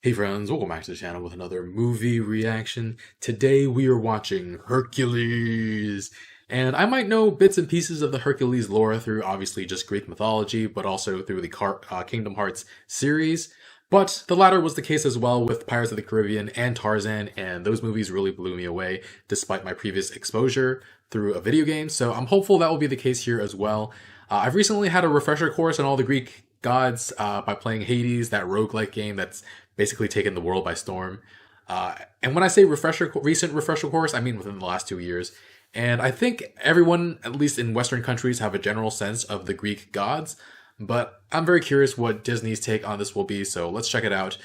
Hey friends, welcome back to the channel with another movie reaction. Today we are watching Hercules. And I might know bits and pieces of the Hercules lore through obviously just Greek mythology, but also through the Kingdom Hearts series. But the latter was the case as well with Pirates of the Caribbean and Tarzan, and those movies really blew me away despite my previous exposure through a video game. So I'm hopeful that will be the case here as well. I've recently had a refresher course on all the Greek gods by playing Hades, that roguelike game that's basically taken the world by storm. And when I say recent refresher course, I mean within the last 2 years. And I think everyone, at least in Western countries, have a general sense of the Greek gods. But I'm very curious what Disney's take on this will be, so let's check it out.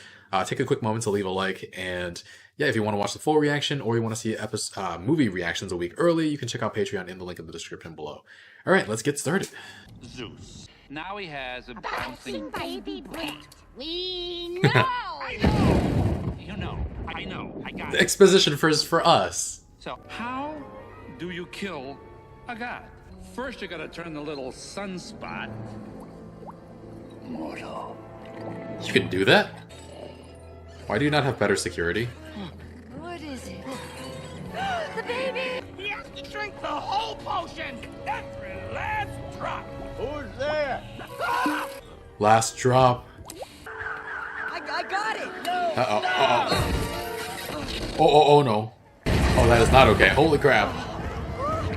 Take a quick moment to leave a like, and yeah, if you want to watch the full reaction or you want to see movie reactions a week early, you can check out Patreon in the link in the description below. All right, let's get started. Zeus. Now he has a bouncing baby brat. We know. I know. You know. I know. I got The it. exposition first for us. So, how do you kill a god? First, you gotta turn the little sunspot mortal. You can do that? Why do you not have better security? What is it? The baby. He has to drink the whole potion. Every last drop. Who's there? Last drop. I got it. Oh no. Oh, that is not okay. Holy crap.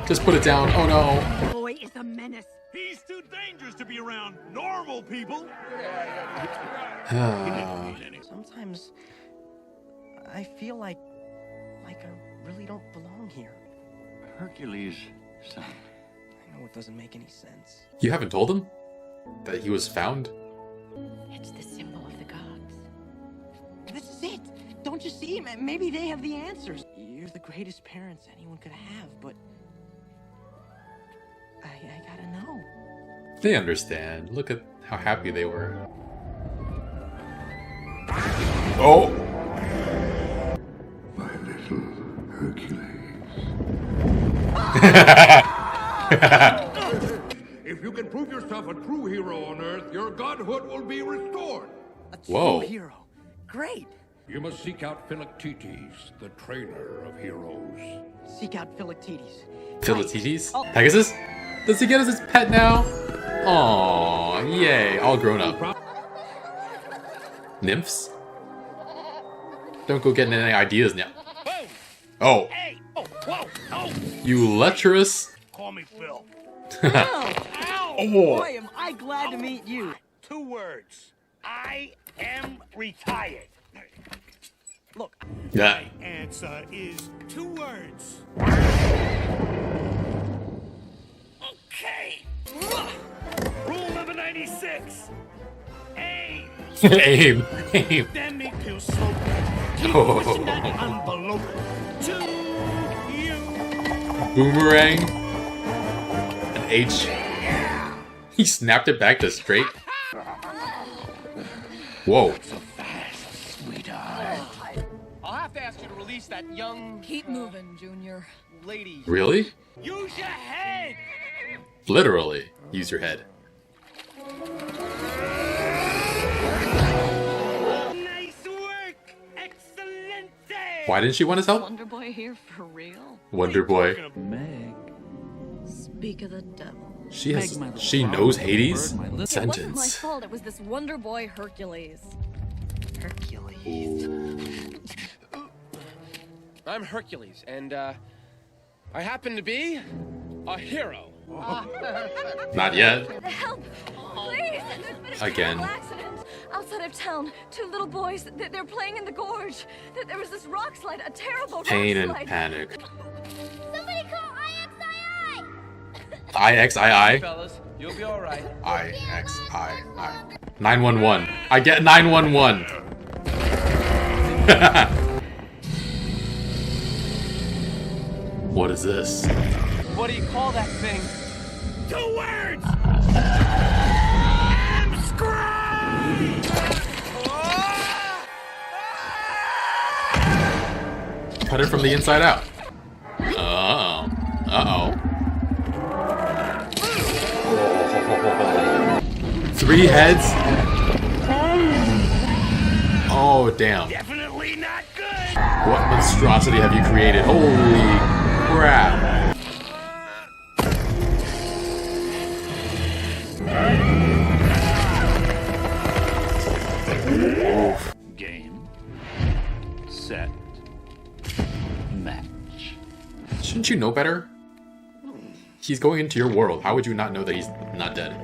Just put it down. Oh no. Boy is a menace. He's too dangerous to be around normal people. Sometimes I feel like I really don't belong here. Hercules, son. I know it doesn't make any sense. You haven't told him that he was found? It's the symbol of the gods. This is it. Don't you see? Maybe they have the answers. You're the greatest parents anyone could have, but I gotta know. They understand. Look at how happy they were. Oh! My little Hercules. If you can prove yourself a true hero on Earth, your godhood will be restored. A true Whoa. hero. Great. You must seek out Philoctetes, the trainer of heroes. Seek out Philoctetes. Philoctetes? Oh. Pegasus? Does he get us his pet now? Aww, yay, all grown up. Nymphs? Don't go getting any ideas now. Oh, Hey. Oh. Whoa. Oh. you lecherous. Call me Phil. Ow! Ow. Boy, am I glad to meet you. 2 words. I am retired. Look, Yeah. Answer is 2 words. Okay. Rule number 96. Aim. Aim. Aim. Then make you slow. Keep Oh. pushing that envelope to you. Boomerang. An H. He snapped it back to straight. Whoa. I'll have to ask you to release that young Keep moving, Junior. lady. Really? Use your head. Literally. Use your head. Nice work. Excellent. Why didn't she want his help? Wonder Boy here for real? Wonder Boy. Speak of the devil. She knows Hades? It wasn't my Sentence. fault. It was this Wonder Boy Hercules. Hercules. I'm Hercules, and I happen to be a hero. Not yet. Help! Please! There's been a Again. terrible accident outside of town. 2 little boys. They're playing in the gorge. There was this rock slide. A terrible Pain rock and slide. panic. Somebody call IXII! IXII? Fellas, you'll be all right. IXII. 911. I get 911. What is this? What do you call that thing? 2 words. Scream. Cut it from the inside out. Uh-oh. Uh-oh. 3 heads? Oh, damn. Definitely not good. What monstrosity have you created? Holy crap. Oof. Game, set, match. Shouldn't you know better? He's going into your world. How would you not know that he's not dead?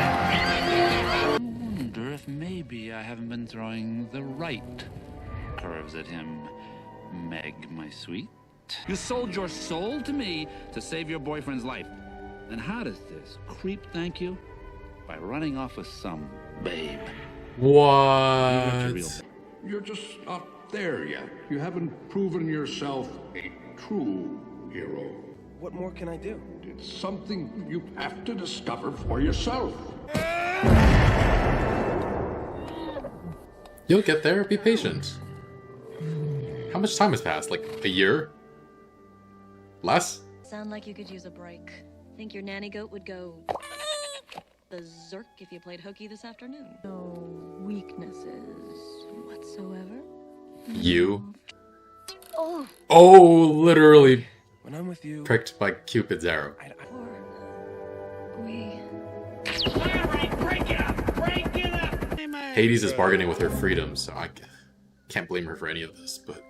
I wonder if maybe I haven't been throwing the right curves at him, Meg, my sweet. You sold your soul to me to save your boyfriend's life. And how does this creep thank you? By running off with some babe. What? You're just not there yet. You haven't proven yourself a true hero. What more can I do? It's something you have to discover for yourself. You'll get there. Be patient. How much time has passed? Like a year? Less? Sound like you could use a break. Think your nanny goat would go berserk if you played hooky this afternoon? No weaknesses whatsoever. You? Oh, Oh, literally When I'm with you, pricked by Cupid's arrow. poor we. All right, break it up. Break it up. Hades is bargaining with her freedom, so I can't blame her for any of this, but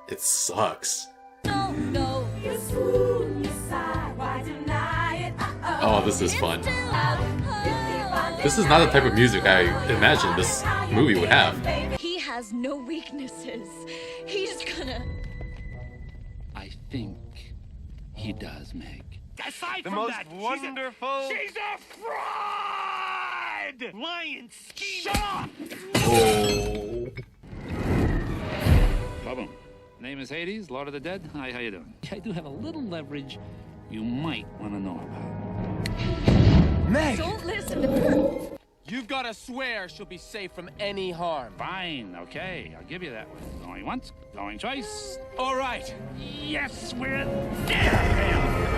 it sucks. No, no. Oh, this is fun. This is not the type of music I imagined this movie would have. He has no weaknesses. He's gonna. I think he does, Meg. Aside the from most that, wonderful. she's a fraud! Lying scheme. Shut up! Oh. Boom. Name is Hades, Lord of the Dead. Hi, how you doing? I do have a little leverage you might want to know about. Meg! Don't listen to her. You've got to swear she'll be safe from any harm. Fine, okay, I'll give you that one. Going once, going twice. All right. Yes, we're there.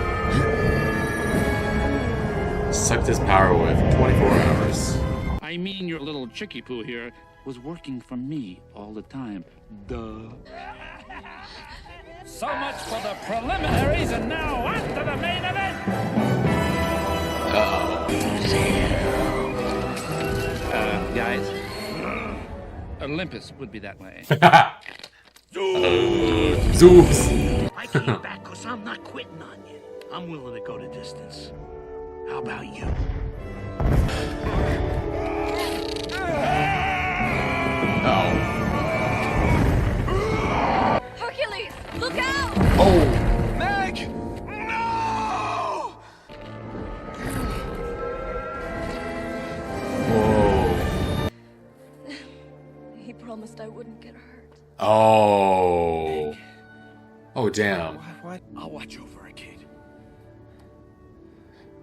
Sucked his power away for 24 hours. I mean, your little chickie poo here was working for me all the time. Duh. So much for the preliminaries, and now on to the main event. Guys, Olympus would be that way. Zeus! I came back because I'm not quitting on you. I'm willing to go the distance. How about you? Oh. Hercules, look out! Oh! Meg! No! Whoa. He promised I wouldn't get hurt. Oh. Oh, damn. What? I'll watch over a kid.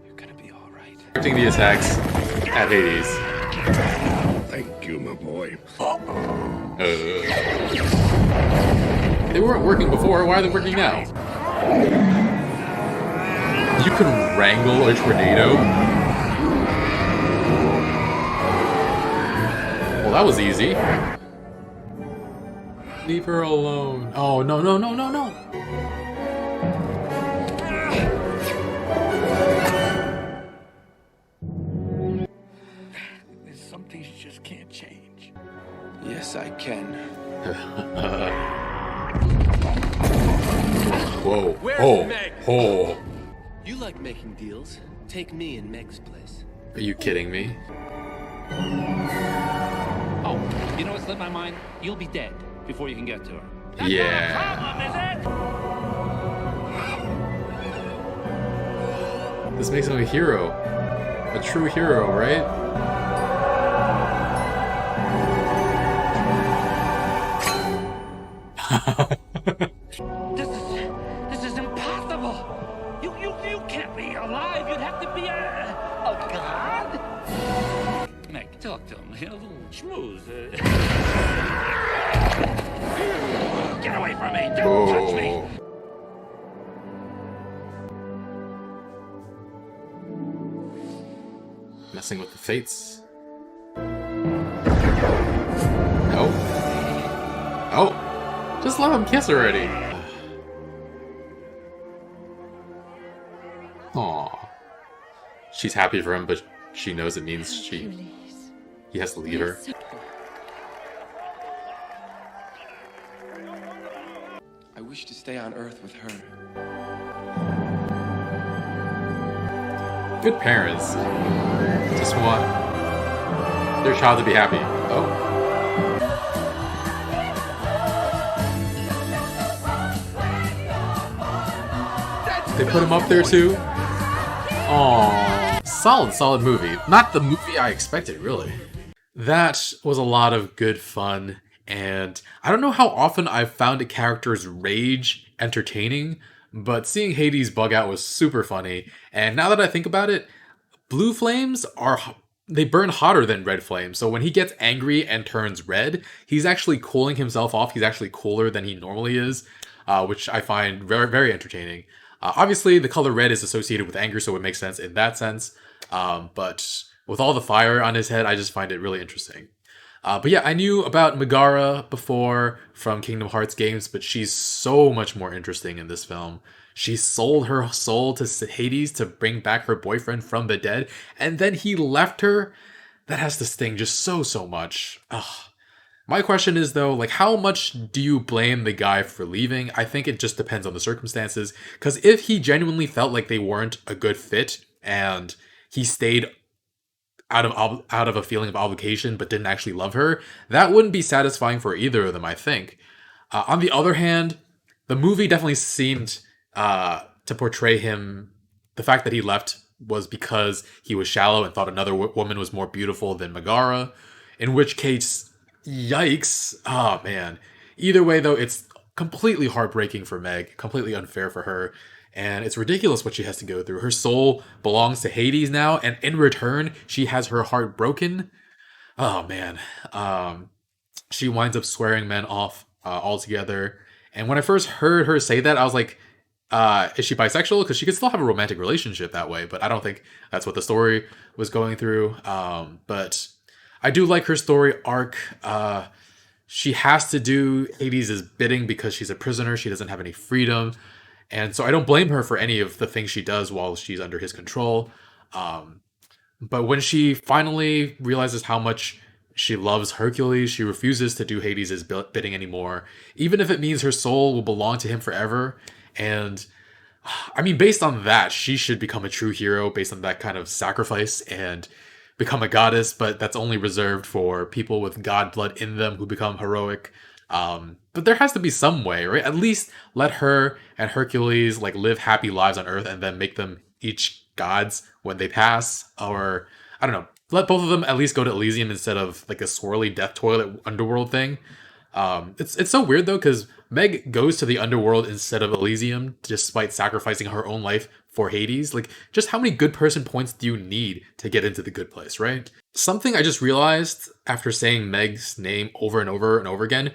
You're gonna be all right. Directing the attacks at Hades. Thank you, my boy. They weren't working before, why are they working now? You can wrangle a tornado? Well, that was easy. Leave her alone. Oh, no, no, no, no, no! There's some things you just can't change. Yes, I can. Whoa. Where's Oh. Meg? Oh. You like making deals. Take me in Meg's place. Are you kidding me? Oh, you know what slipped my mind? You'll be dead before you can get to her. Yeah. This makes him a hero. A true hero, right? This is impossible. You can't be alive. You'd have to be a god. Meg, talk to him. A little schmooze. Get away from me. Don't touch me. Oh. Messing with the fates. No. Oh. Just let him kiss already. Aw. She's happy for him, but she knows it means he has to leave her. I wish to stay on Earth with her. Good parents. Just want their child to be happy. Oh. They put him up there too? Aww. Solid movie. Not the movie I expected, really. That was a lot of good fun, and I don't know how often I've found a character's rage entertaining, but seeing Hades bug out was super funny, and now that I think about it, blue flames they burn hotter than red flames, so when he gets angry and turns red, he's actually cooling himself off, he's actually cooler than he normally is, which I find very, very entertaining. Obviously, the color red is associated with anger, so it makes sense in that sense, but with all the fire on his head, I just find it really interesting. But yeah, I knew about Megara before from Kingdom Hearts games, but she's so much more interesting in this film. She sold her soul to Hades to bring back her boyfriend from the dead, and then he left her. That has to sting just so much. Ugh. My question is though, like, how much do you blame the guy for leaving? I think it just depends on the circumstances, because if he genuinely felt like they weren't a good fit, and he stayed out of a feeling of obligation but didn't actually love her, that wouldn't be satisfying for either of them, I think. On the other hand, the movie definitely seemed to portray him, the fact that he left was because he was shallow and thought another woman was more beautiful than Megara, in which case, yikes. Oh man. Either way though, it's completely heartbreaking for Meg, completely unfair for her. And it's ridiculous what she has to go through. Her soul belongs to Hades now, and in return, she has her heart broken. Oh man. She winds up swearing men off altogether. And when I first heard her say that, I was like, is she bisexual? Because she could still have a romantic relationship that way, but I don't think that's what the story was going through. But I do like her story arc. She has to do Hades' bidding because she's a prisoner. She doesn't have any freedom. And so I don't blame her for any of the things she does while she's under his control. But when she finally realizes how much she loves Hercules, she refuses to do Hades' bidding anymore, even if it means her soul will belong to him forever. And I mean, based on that, she should become a true hero based on that kind of sacrifice and become a goddess, but that's only reserved for people with god blood in them who become heroic. But there has to be some way, right? At least let her and Hercules like live happy lives on Earth and then make them each gods when they pass. Or, I don't know, let both of them at least go to Elysium instead of like a swirly death toilet underworld thing. It's so weird though, because Meg goes to the underworld instead of Elysium despite sacrificing her own life for Hades. Like, just how many good person points do you need to get into the good place, right? Something I just realized after saying Meg's name over and over and over again,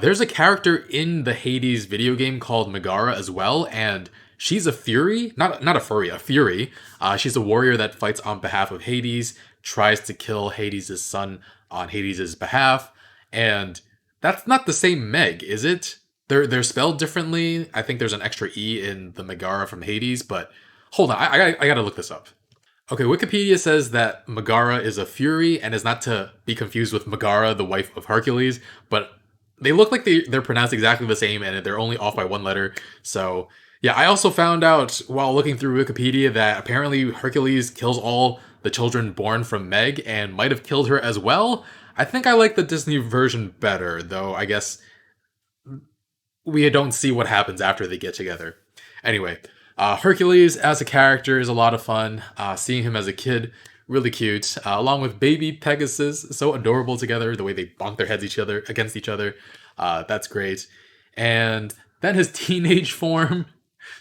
there's a character in the Hades video game called Megara as well, and she's a fury, not a furry, a fury. She's a warrior that fights on behalf of Hades, tries to kill Hades' son on Hades' behalf, and that's not the same Meg, is it? They're spelled differently. I think there's an extra E in the Megara from Hades, but hold on, I gotta look this up. Okay, Wikipedia says that Megara is a fury and is not to be confused with Megara, the wife of Hercules, but they look like they're pronounced exactly the same and they're only off by one letter. So yeah, I also found out while looking through Wikipedia that apparently Hercules kills all the children born from Meg and might have killed her as well. I think I like the Disney version better, though I guess we don't see what happens after they get together. Anyway, Hercules as a character is a lot of fun. Seeing him as a kid, really cute. Along with baby Pegasus, so adorable together, the way they bonk their heads against each other. That's great. And then his teenage form,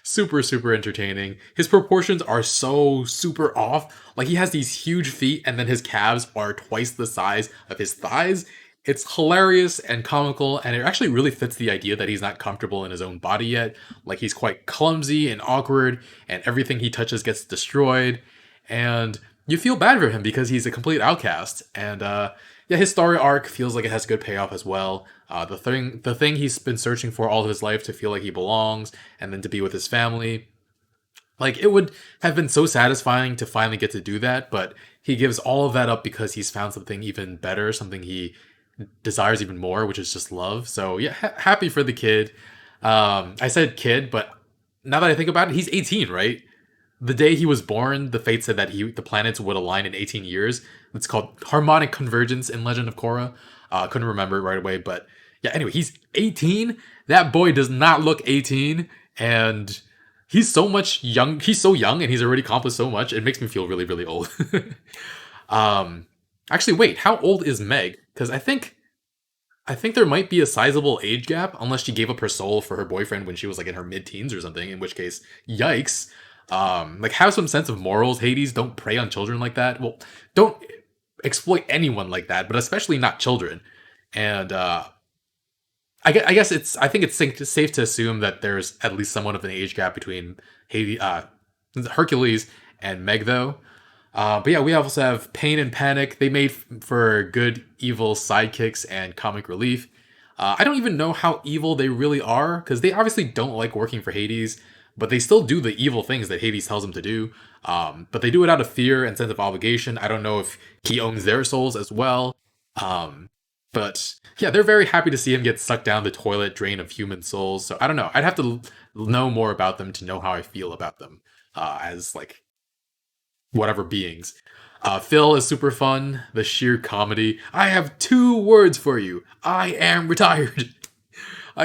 super entertaining. His proportions are so super off. Like, he has these huge feet and then his calves are twice the size of his thighs. It's hilarious and comical, and it actually really fits the idea that he's not comfortable in his own body yet. Like, he's quite clumsy and awkward, and everything he touches gets destroyed. And you feel bad for him because he's a complete outcast. And yeah, his story arc feels like it has good payoff as well. The thing he's been searching for all of his life, to feel like he belongs and then to be with his family. Like, it would have been so satisfying to finally get to do that, but he gives all of that up because he's found something even better, something he desires even more, which is just love. So yeah, happy for the kid. I said kid, but now that I think about it, he's 18, right? The day he was born, the fate said that the planets would align in 18 years. It's called harmonic convergence in Legend of Korra. Couldn't remember it right away, but yeah. Anyway, he's 18. That boy does not look 18, and he's so much young. He's so young, and he's already accomplished so much. It makes me feel really, really old. Actually, wait. How old is Meg? Because I think there might be a sizable age gap, unless she gave up her soul for her boyfriend when she was like in her mid-teens or something, in which case, yikes. Like, have some sense of morals, Hades. Don't prey on children like that. Well, don't exploit anyone like that, but especially not children. And I guess I think it's safe to assume that there's at least somewhat of an age gap between Hades, Hercules and Meg, though. But yeah, we also have Pain and Panic. They made for good, evil sidekicks and comic relief. I don't even know how evil they really are, because they obviously don't like working for Hades, but they still do the evil things that Hades tells them to do. But they do it out of fear and sense of obligation. I don't know if he owns their souls as well. But yeah, they're very happy to see him get sucked down the toilet drain of human souls. So I don't know. I'd have to know more about them to know how I feel about them as like whatever beings. Phil is super fun. The sheer comedy. I have 2 words for you. I am retired.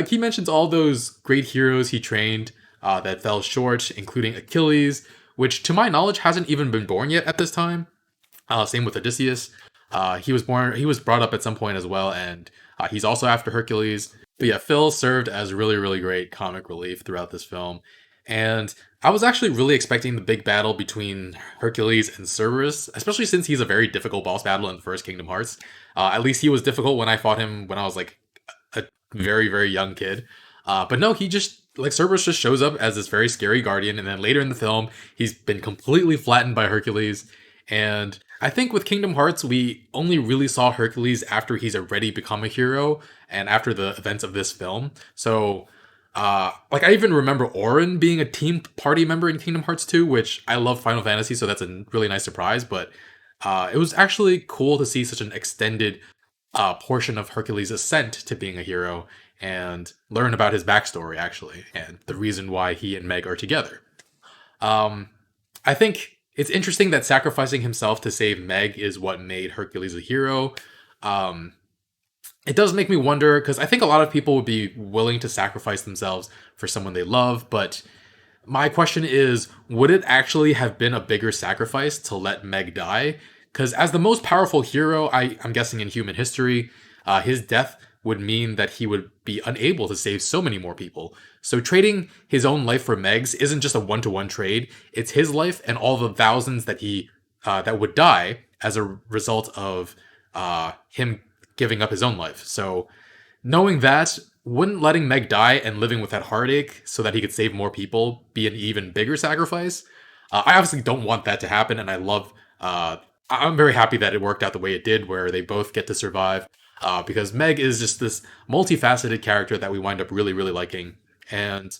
He mentions all those great heroes he trained that fell short, including Achilles, which to my knowledge hasn't even been born yet at this time. Same with Odysseus. He was brought up at some point as well, and he's also after Hercules. But yeah, Phil served as really, really great comic relief throughout this film. And I was actually really expecting the big battle between Hercules and Cerberus, especially since he's a very difficult boss battle in the first Kingdom Hearts. At least he was difficult when I fought him when I was like a very, very young kid. But no, he just, like, Cerberus just shows up as this very scary guardian, and then later in the film, he's been completely flattened by Hercules. And I think with Kingdom Hearts, we only really saw Hercules after he's already become a hero, and after the events of this film. So, like, I even remember Auron being a team party member in Kingdom Hearts 2, which I love Final Fantasy, so that's a really nice surprise, but it was actually cool to see such an extended portion of Hercules' ascent to being a hero, and learn about his backstory, actually, and the reason why he and Meg are together. I think it's interesting that sacrificing himself to save Meg is what made Hercules a hero. It does make me wonder, because I think a lot of people would be willing to sacrifice themselves for someone they love, but my question is, would it actually have been a bigger sacrifice to let Meg die? Because as the most powerful hero, I'm guessing in human history, his death would mean that he would be unable to save so many more people. So trading his own life for Meg's isn't just a one-to-one trade. It's his life and all the thousands that that would die as a result of him giving up his own life. So knowing that, wouldn't letting Meg die and living with that heartache so that he could save more people be an even bigger sacrifice? I obviously don't want that to happen, and I'm very happy that it worked out the way it did, where they both get to survive. Because Meg is just this multifaceted character that we wind up really, really liking. And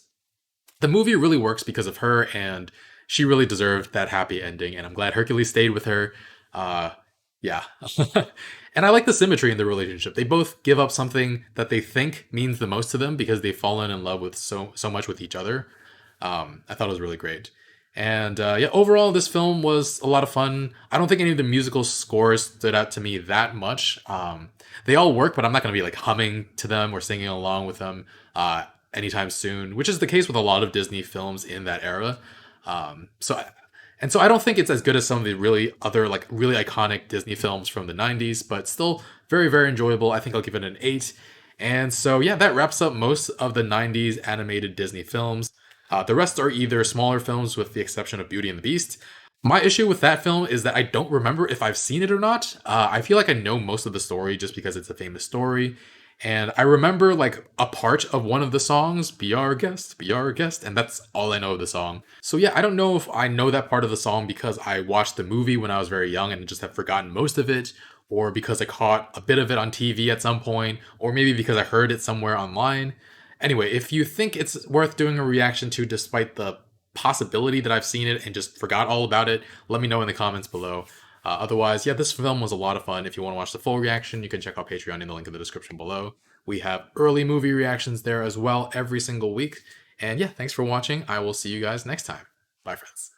the movie really works because of her, and she really deserved that happy ending. And I'm glad Hercules stayed with her. Yeah. And I like the symmetry in the relationship. They both give up something that they think means the most to them because they've fallen in love with so much with each other. I thought it was really great. And yeah, overall, this film was a lot of fun. I don't think any of the musical scores stood out to me that much. They all work, but I'm not going to be like humming to them or singing along with them anytime soon, which is the case with a lot of Disney films in that era. So I don't think it's as good as some of the really iconic Disney films from the 90s, but still very, very enjoyable. I think I'll give it an 8. And so yeah, that wraps up most of the 90s animated Disney films. The rest are either smaller films with the exception of Beauty and the Beast. My issue with that film is that I don't remember if I've seen it or not. I feel like I know most of the story just because it's a famous story. And I remember like a part of one of the songs, be our guest, and that's all I know of the song. So yeah, I don't know if I know that part of the song because I watched the movie when I was very young and just have forgotten most of it, or because I caught a bit of it on TV at some point, or maybe because I heard it somewhere online. Anyway, if you think it's worth doing a reaction to despite the possibility that I've seen it and just forgot all about it, let me know in the comments below. Otherwise, yeah, this film was a lot of fun. If you want to watch the full reaction, you can check out Patreon in the link in the description below. We have early movie reactions there as well every single week. And yeah, thanks for watching. I will see you guys next time. Bye, friends.